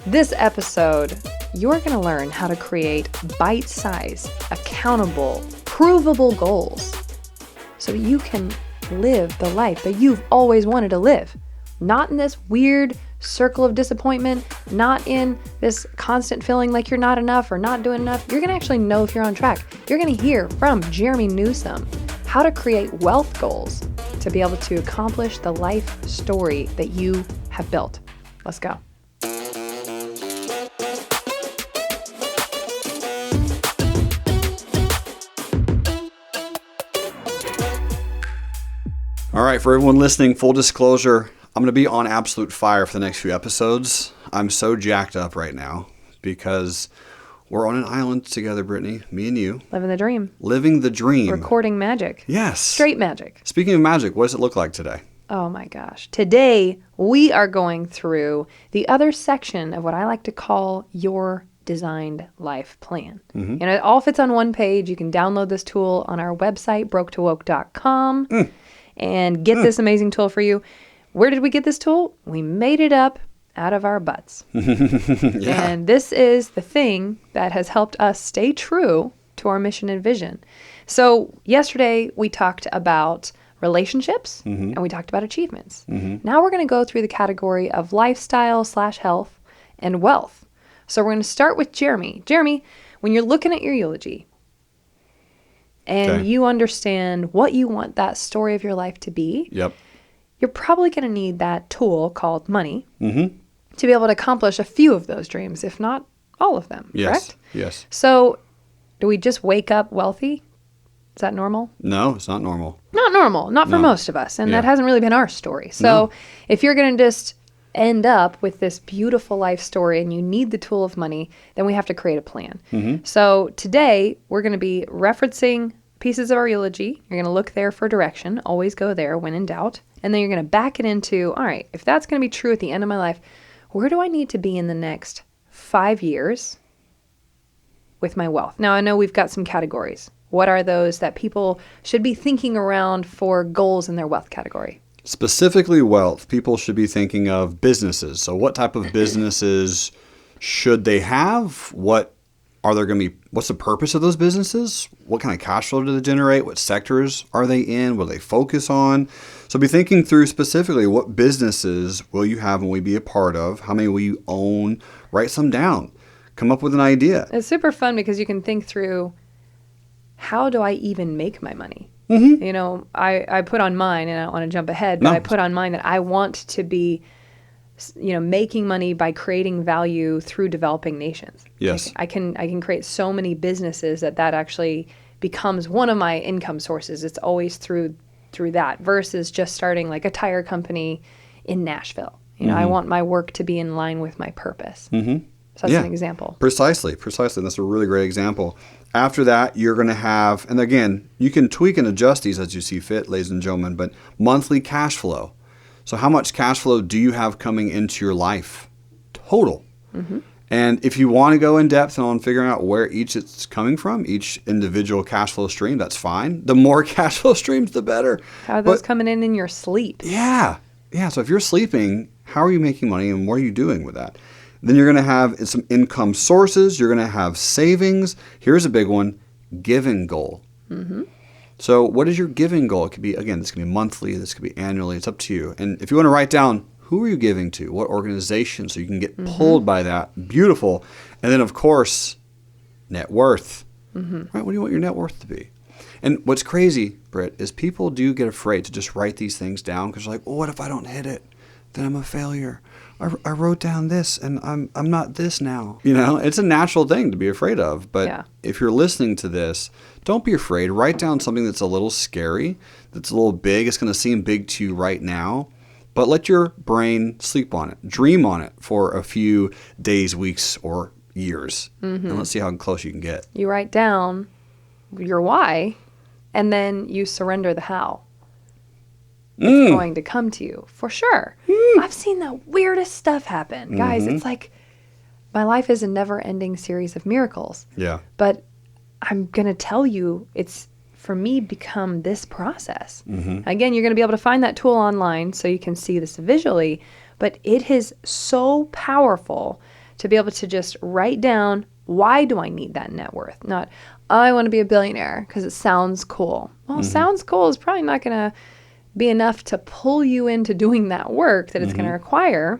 This episode, you're going to learn how to create bite-sized, accountable, provable goals so that you can live the life that you've always wanted to live. Not in this weird circle of disappointment, not in this constant feeling like you're not enough or not doing enough. You're going to actually know if you're on track. You're going to hear from Jerremy Newsome how to create wealth goals to be able to accomplish the life story that you have built. Let's go. All right, for everyone listening, full disclosure, I'm going to be on absolute fire for the next few episodes. I'm so jacked up right now because we're on an island together, Brittany, me and you. Living the dream. Living the dream. Recording magic. Yes. Straight magic. Speaking of magic, what does it look like today? Oh my gosh. Today, we are going through the other section of what I like to call your designed life plan. And it all fits on one page. You can download this tool on our website, broketowoke.com. And get this amazing tool for you. Where did we get this tool? We made it up out of our butts. Yeah. And this is the thing that has helped us stay true to our mission and vision. So yesterday we talked about relationships and we talked about achievements. Now we're going to go through the category of lifestyle/health and wealth. So we're going to start with Jerremy. Jerremy, when you're looking at your eulogy, and you understand what you want that story of your life to be, you're probably going to need that tool called money to be able to accomplish a few of those dreams, if not all of them, correct? Yes. So do we just wake up wealthy? Is that normal? No, it's not normal. Not normal. Not for most of us. And that hasn't really been our story. So if you're going to just end up with this beautiful life story and you need the tool of money, then we have to create a plan. So today we're going to be referencing pieces of our eulogy. You're going to look there for direction. Always go there when in doubt. And then you're going to back it into, all right, if that's going to be true at the end of my life, where do I need to be in the next 5 years with my wealth? Now, I know we've got some categories. What are those that people should be thinking around for goals in their wealth category? Specifically wealth, people should be thinking of businesses. So what type of businesses should they have? What's the purpose of those businesses? What kind of cash flow do they generate? What sectors are they in? What do they focus on? So be thinking through specifically what businesses will you have and will you be a part of? How many will you own? Write some down. Come up with an idea. It's super fun because you can think through, how do I even make my money? You know, I put on mine, and I don't want to jump ahead, but I put on mine that I want to be, making money by creating value through developing nations. Yes. Like I can create so many businesses that actually becomes one of my income sources. It's always through that versus just starting like a tire company in Nashville. I want my work to be in line with my purpose. So that's an example. Precisely. And that's a really great example. After that, you're going to have, and again, you can tweak and adjust these as you see fit, ladies and gentlemen, but monthly cash flow. So how much cash flow do you have coming into your life? Total. And if you want to go in depth on figuring out where each it's coming from, each individual cash flow stream, that's fine. The more cash flow streams, the better. How are those coming in your sleep? Yeah. So if you're sleeping, how are you making money and what are you doing with that? Then you're going to have some income sources. You're going to have savings. Here's a big one, giving goal. So what is your giving goal? It could be, again, this could be monthly. This could be annually. It's up to you. And if you want to write down, who are you giving to? What organization? So you can get pulled by that. Beautiful. And then, of course, net worth. Right? What do you want your net worth to be? And what's crazy, Britt, is people do get afraid to just write these things down because they're like, well, what if I don't hit it? Then I'm a failure. I wrote down this and I'm not this now. It's a natural thing to be afraid of. But if you're listening to this, don't be afraid. Write down something that's a little scary, that's a little big. It's going to seem big to you right now. But let your brain sleep on it. Dream on it for a few days, weeks, or years. And let's see how close you can get. You write down your why, and then you surrender the how. It's going to come to you for sure. I've seen the weirdest stuff happen. Guys, it's like my life is a never-ending series of miracles. Yeah. But I'm going to tell you, it's for me become this process. Again, you're going to be able to find that tool online so you can see this visually, but it is so powerful to be able to just write down, why do I need that net worth? Not, I want to be a billionaire because it sounds cool. Well, sounds cool is probably not going to be enough to pull you into doing that work that it's going to require,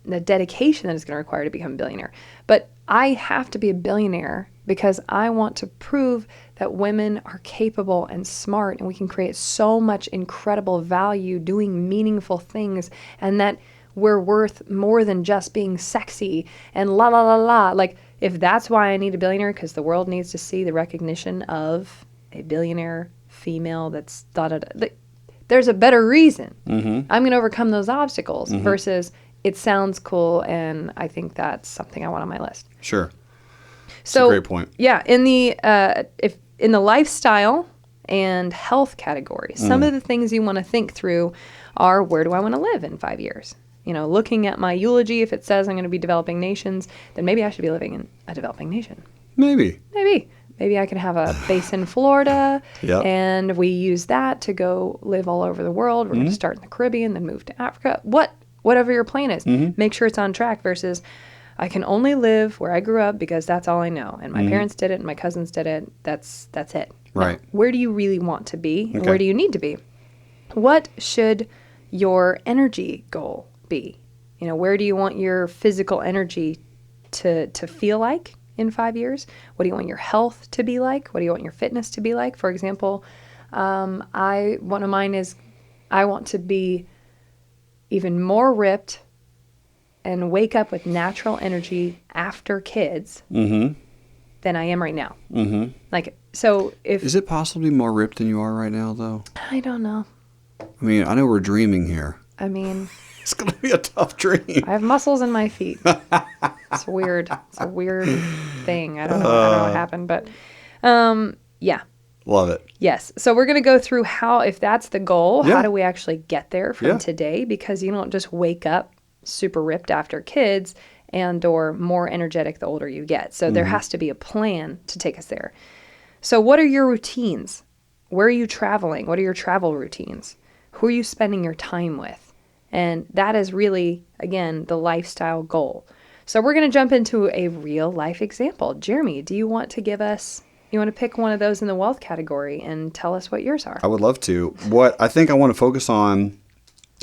the dedication that it's going to require to become a billionaire. But I have to be a billionaire because I want to prove that women are capable and smart, and we can create so much incredible value doing meaningful things, and that we're worth more than just being sexy and la la la la. Like, if that's why I need a billionaire, because the world needs to see the recognition of a billionaire female that's da-da-da. There's a better reason. I'm going to overcome those obstacles versus it sounds cool and I think that's something I want on my list. Sure. So, that's a great point. Yeah, in the lifestyle and health category, some of the things you want to think through are, where do I want to live in 5 years? You know, looking at my eulogy, if it says I'm going to be developing nations, then maybe I should be living in a developing nation. Maybe I could have a base in Florida, Yep. and we use that to go live all over the world. We're going to start in the Caribbean, then move to Africa. Whatever your plan is, make sure it's on track versus I can only live where I grew up because that's all I know. And my parents did it and my cousins did it. That's it. Right. Now, where do you really want to be? And where do you need to be? What should your energy goal be? You know, where do you want your physical energy to feel like in 5 years? What do you want your health to be like? What do you want your fitness to be like? For example, one of mine is I want to be even more ripped and wake up with natural energy after kids than I am right now. Like, so if... Is it possible to be more ripped than you are right now, though? I don't know. I mean, I know we're dreaming here. I mean... It's going to be a tough dream. I have muscles in my feet. It's weird. It's a weird thing. I don't know what happened, but yeah. Love it. Yes. So we're going to go through how, if that's the goal, how do we actually get there from today? Because you don't just wake up super ripped after kids and or more energetic the older you get. So there has to be a plan to take us there. So what are your routines? Where are you traveling? What are your travel routines? Who are you spending your time with? And that is really, again, the lifestyle goal. So we're going to jump into a real life example. Jerremy, do you want to pick one of those in the wealth category and tell us what yours are? I would love to. What I think I want to focus on,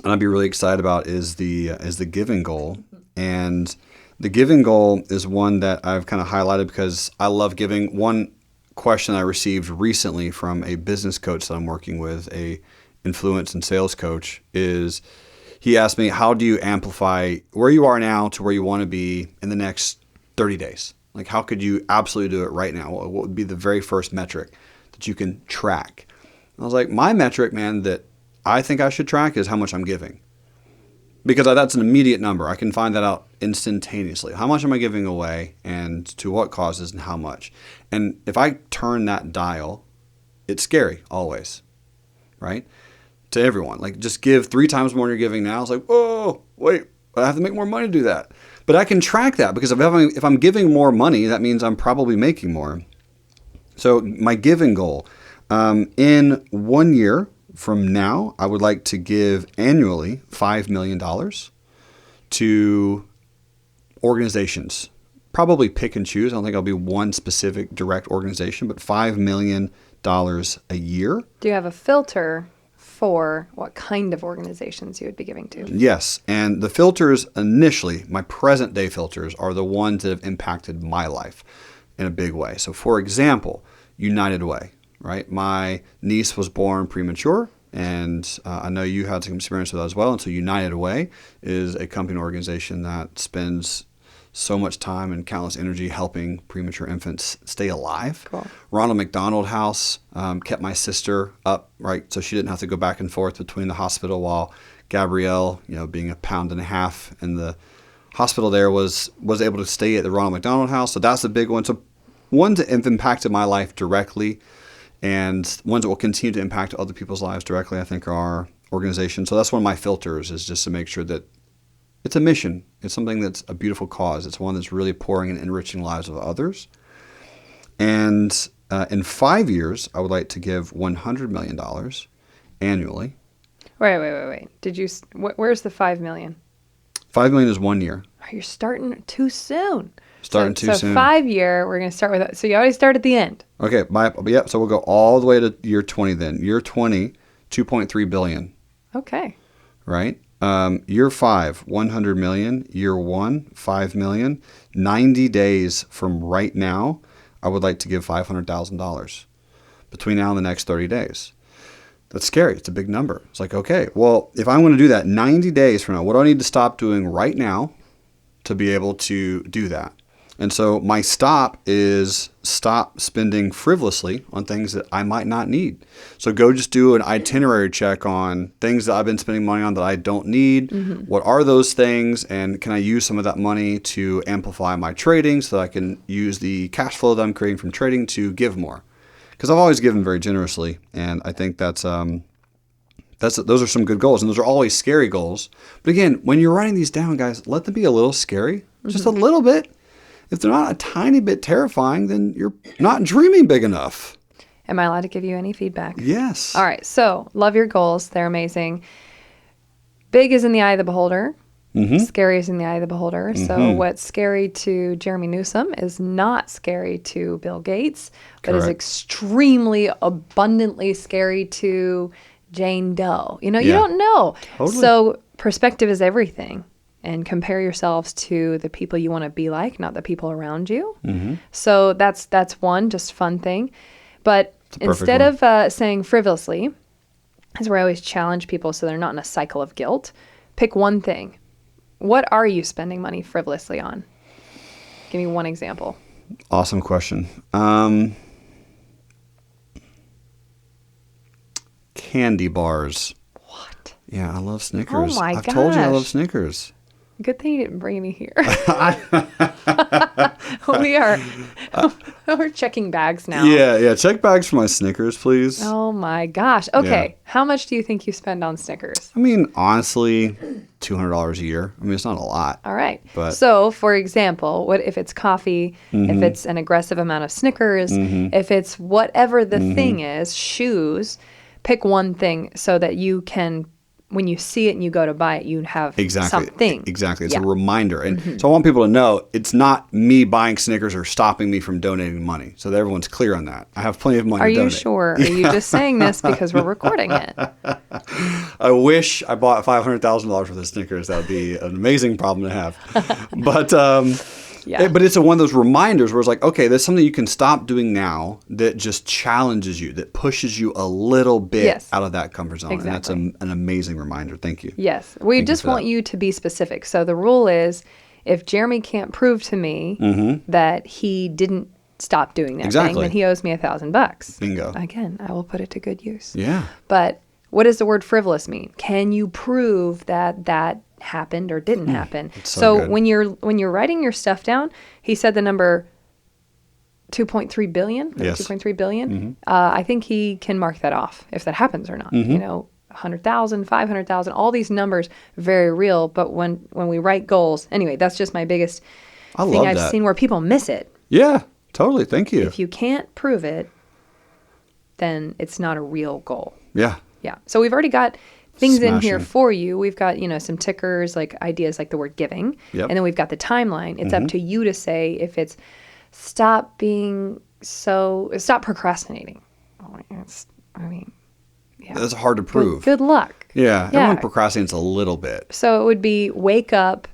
and I'd be really excited about, is the giving goal. And the giving goal is one that I've kind of highlighted because I love giving. One question I received recently from a business coach that I'm working with, a influence and sales coach, is he asked me, how do you amplify where you are now to where you want to be in the next 30 days? Like, how could you absolutely do it right now? What would be the very first metric that you can track? And I was like, my metric, man, that I think I should track is how much I'm giving. Because that's an immediate number. I can find that out instantaneously. How much am I giving away and to what causes and how much? And if I turn that dial, it's scary always, right? To everyone. Like, just give 3 times more than you're giving now. It's like, whoa, wait, I have to make more money to do that. But I can track that because if I'm giving more money, that means I'm probably making more. So my giving goal, in 1 year from now, I would like to give annually $5 million to organizations. Probably pick and choose. I don't think I'll be one specific direct organization, but $5 million a year. Do you have a filter for what kind of organizations you would be giving to? Yes. And the filters initially, my present day filters, are the ones that have impacted my life in a big way. So for example, United Way, right? My niece was born premature, and I know you had some experience with that as well. And so United Way is a company organization that spends so much time and countless energy helping premature infants stay alive. Cool. Ronald McDonald House kept my sister up, right, so she didn't have to go back and forth between the hospital while Gabrielle, being a pound and a half in the hospital there, was able to stay at the Ronald McDonald House. So that's a big one. So ones that have impacted my life directly and ones that will continue to impact other people's lives directly, I think, are organizations. So that's one of my filters, is just to make sure that it's a mission. It's something that's a beautiful cause. It's one that's really pouring and enriching lives of others. And in 5 years, I would like to give $100 million annually. Wait. Where's the $5 million? $5 million is 1 year. You're starting too soon. Starting too soon. 5 year, we're going to start with that. So you always start at the end. Okay. So we'll go all the way to year 20 then. Year 20, 2.3 billion. Okay. Right? Year 5, 100 million. Year 1, 5 million. 90 days from right now, I would like to give $500,000 between now and the next 30 days. That's scary. It's a big number. It's like, okay, well, if I'm going to do that 90 days from now, what do I need to stop doing right now to be able to do that? And so my stop is stop spending frivolously on things that I might not need. So go just do an itinerary check on things that I've been spending money on that I don't need. Mm-hmm. What are those things? And can I use some of that money to amplify my trading so that I can use the cash flow that I'm creating from trading to give more? Because I've always given very generously. And I think those are some good goals. And those are always scary goals. But again, when you're writing these down, guys, let them be a little scary, just a little bit. If they're not a tiny bit terrifying, then you're not dreaming big enough. Am I allowed to give you any feedback? Yes. All right. So love your goals. They're amazing. Big is in the eye of the beholder. Mm-hmm. Scary is in the eye of the beholder. Mm-hmm. So what's scary to Jeremy Newsom is not scary to Bill Gates, but is extremely abundantly scary to Jane Doe. You don't know. Totally. So perspective is everything. And compare yourselves to the people you want to be like, not the people around you. Mm-hmm. So that's one just fun thing. But instead of saying frivolously, is where I always challenge people so they're not in a cycle of guilt, pick one thing. What are you spending money frivolously on? Give me one example. Awesome question. Candy bars. What? Yeah, I love Snickers. Oh my gosh. I've told you I love Snickers. Good thing you didn't bring me here. We're checking bags now. Yeah. Check bags for my Snickers, please. Oh my gosh. Okay. Yeah. How much do you think you spend on Snickers? I mean, honestly, $200 a year. I mean, it's not a lot. All right. But so, for example, what if it's coffee, if it's an aggressive amount of Snickers, if it's whatever the thing is, shoes, pick one thing so that you can, when you see it and you go to buy it, you have something. Exactly. It's a reminder. And so I want people to know it's not me buying Snickers or stopping me from donating money. So that everyone's clear on that. I have plenty of money to donate. Are you sure? Are you just saying this because we're recording it? I wish I bought $500,000 worth of Snickers. That would be an amazing problem to have. But but it's one of those reminders where it's like, okay, there's something you can stop doing now that just challenges you, that pushes you a little bit out of that comfort zone. Exactly. And that's an amazing reminder. Thank you. Yes. We just want you to be specific. So the rule is if Jeremy can't prove to me that he didn't stop doing that thing, then he owes me $1,000. Bingo. Again, I will put it to good use. Yeah. But what does the word frivolous mean? Can you prove that happened or didn't happen? So when you're writing your stuff down, he said the number 2.3 billion. Yes. 2.3 billion. I think he can mark that off if that happens or not. 100,000, 500,000, all these numbers, very real. But when we write goals, anyway, that's just my biggest thing I've seen where people miss it. Yeah, totally. Thank you. If you can't prove it, then it's not a real goal. Yeah. Yeah. So we've already got things in here for you. We've got, some tickers, like ideas like the word giving. Yep. And then we've got the timeline. It's up to you to say if it's stop procrastinating. That's hard to prove. Good luck. Yeah. Everyone procrastinates a little bit. So it would be wake up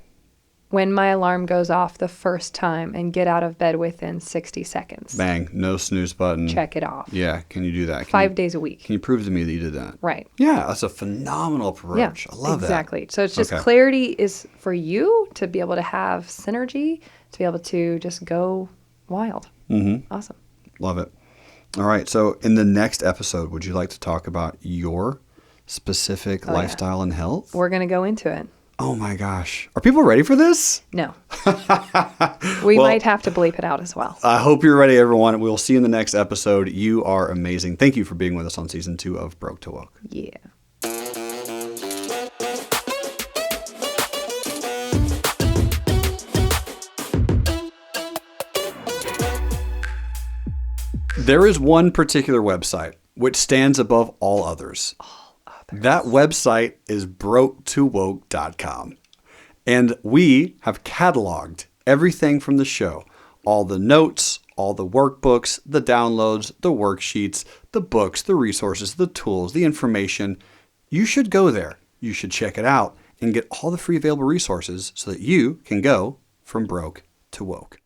when my alarm goes off the first time and get out of bed within 60 seconds. Bang. No snooze button. Check it off. Yeah. Can you do that? 5 days a week. Can you prove to me that you did that? Right. Yeah. That's a phenomenal approach. I love that. Exactly. So it's just clarity is for you to be able to have synergy, to be able to just go wild. Awesome. Love it. All right. So in the next episode, would you like to talk about your specific lifestyle and health? We're going to go into it. Oh my gosh. Are people ready for this? No. We might have to bleep it out as well. I hope you're ready, everyone. We'll see you in the next episode. You are amazing. Thank you for being with us on season 2 of Broke to Woke. Yeah. There is one particular website which stands above all others. That website is broketowoke.com. And we have cataloged everything from the show, all the notes, all the workbooks, the downloads, the worksheets, the books, the resources, the tools, the information. You should go there. You should check it out and get all the free available resources so that you can go from broke to woke.